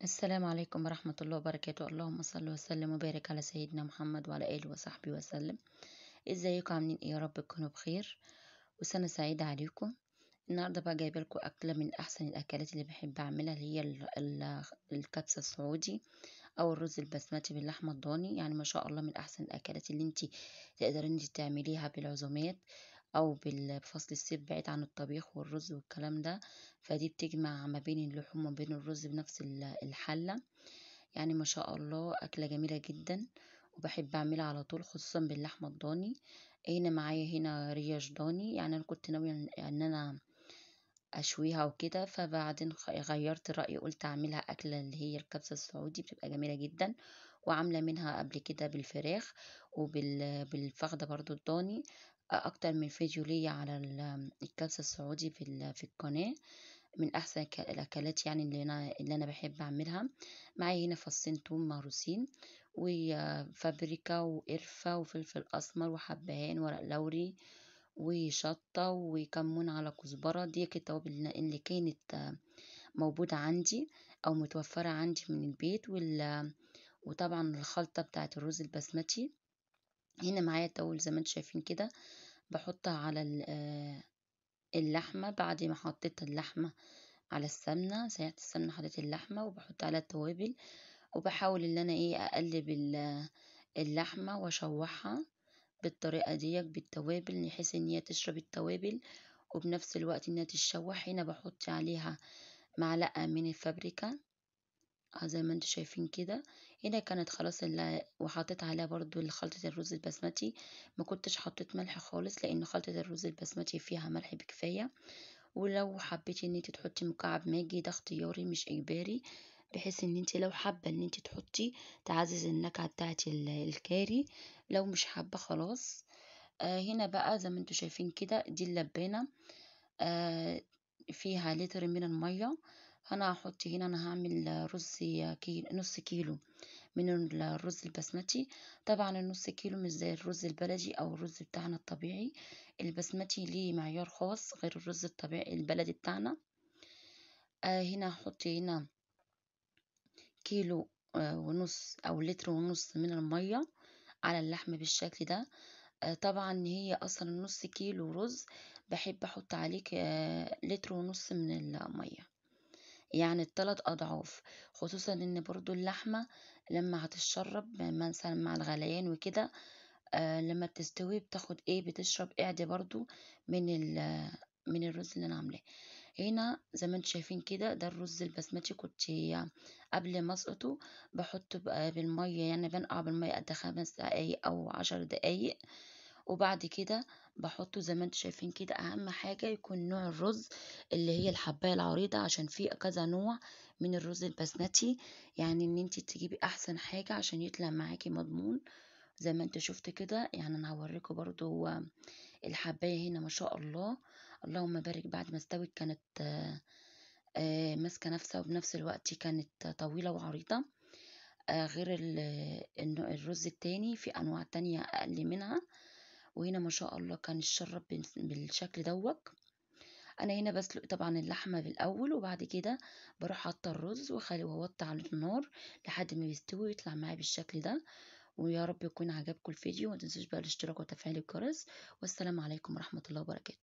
السلام عليكم ورحمة الله وبركاته. اللهم صل وسلم وبارك على سيدنا محمد وعلى آله وصحبه وسلم. ازيكم؟ عاملين ايه؟ يا رب تكونوا بخير وسنة سعيدة عليكم. النهاردة بقى جايبه لكم أكلة من أحسن الأكلات اللي بحب أعملها، اللي هي الكبسة السعودي أو الرز البسمتي باللحمة الضاني. يعني ما شاء الله من أحسن الأكلات اللي انت تقدري انت تعمليها بالعزومات أو بفصل الصيف، بعيد عن الطبيخ والرز والكلام ده. فدي بتجمع ما بين اللحوم وما بين الرز بنفس الحلة. يعني ما شاء الله أكلة جميلة جدا وبحب أعملها على طول، خصوصا باللحمة الضاني. هنا معايا هنا ريش ضاني، يعني أنا كنت ناوية إن أنا أشويها وكده، فبعدين غيرت رأيي، قلت أعملها أكلة اللي هي الكبسة السعودي، بتبقى جميلة جدا. وعاملة منها قبل كده بالفراخ وبالفخدة برضو الضاني. أكتر من فيديو ليا على الكبسة السعودي في القناة. من أحسن الأكلات يعني اللي أنا بحب أعملها. معايا هنا فصين توم مهروسين وفابريكا وقرفة وفلفل أسمر وحبهان ورق لوري وشطة وكمون على كزبرة. دي التوابل اللي كانت موجودة عندي أو متوفرة عندي من البيت. وطبعا الخلطة بتاعت الرز البسمتي. هنا معايا التوابل زي ما انتم شايفين كده، بحطها على اللحمة. بعد ما حطيت اللحمة على السمنة، سيحت السمنة، حطيت اللحمة وبحط عليها التوابل، وبحاول ان انا اقلب اللحمة واشوحها بالطريقة دي بالتوابل، بحيث ان هي تشرب التوابل وبنفس الوقت انها تتشوح. هنا بحط عليها معلقة من الفابريكا زي ما انتم شايفين كده. هنا كانت خلاص وحطيت عليها برضو خلطة الرز البسمتي. ما كنتش حطيت ملح خالص، لان خلطة الرز البسمتي فيها ملح بكفاية. ولو حبيتي ان انت تحطي مكعب ماجي، ده اختياري مش اجباري، بحيث ان انت لو حابه ان انت تحطي تعزز النكهه بتاعت الكاري. لو مش حابه خلاص. هنا بقى زي ما انتم شايفين كده، دي اللبانه فيها لتر من الميه. انا هحط هنا، انا هعمل رز نص كيلو من الرز البسمتي. طبعا النص كيلو مش زي الرز البلدي او الرز بتاعنا الطبيعي. البسمتي ليه معيار خاص غير الرز الطبيعي البلدي بتاعنا. هنا هحط هنا كيلو ونص او لتر ونص من المية على اللحم بالشكل ده. طبعا هي اصلا نص كيلو رز، بحب احط عليه لتر ونص من المية، يعني الثلاث اضعاف. خصوصا ان برضو اللحمة لما هتتشرب مثلا مع الغليان وكده، لما بتستوي بتاخد بتشرب برضو من من الرز اللي انا عاملاه. هنا زي ما انتم شايفين كده، ده الرز البسمتي. كنت قبل ما اسقطه بحطه بقى بالمية، يعني بنقع بالمية قد 5 دقايق او 10 دقايق. وبعد كده بحطه زي ما انتم شايفين كده. اهم حاجة يكون نوع الرز اللي هي الحباية العريضة، عشان في كذا نوع من الرز البسمتي. يعني ان انت تجيبي احسن حاجة عشان يطلع معاكي مضمون. زي ما انت شفت كده، يعني انا هوريكم برضو الحباية هنا ما شاء الله. اللهم بارك. بعد ما استوت كانت ماسكة نفسها، وبنفس الوقت كانت طويلة وعريضة. غير الرز التاني، في أنواع تانية أقل منها. وهنا ما شاء الله كان الشرب بالشكل دوت. أنا هنا بسلق طبعا اللحمة بالأول، وبعد كده بروح حاطة الرز وأوطي على النار لحد ما يستوي ويطلع معايا بالشكل ده. ويا رب يكون عجبكم الفيديو، وما تنسوش بقى الاشتراك وتفعيل الجرس. والسلام عليكم ورحمة الله وبركاته.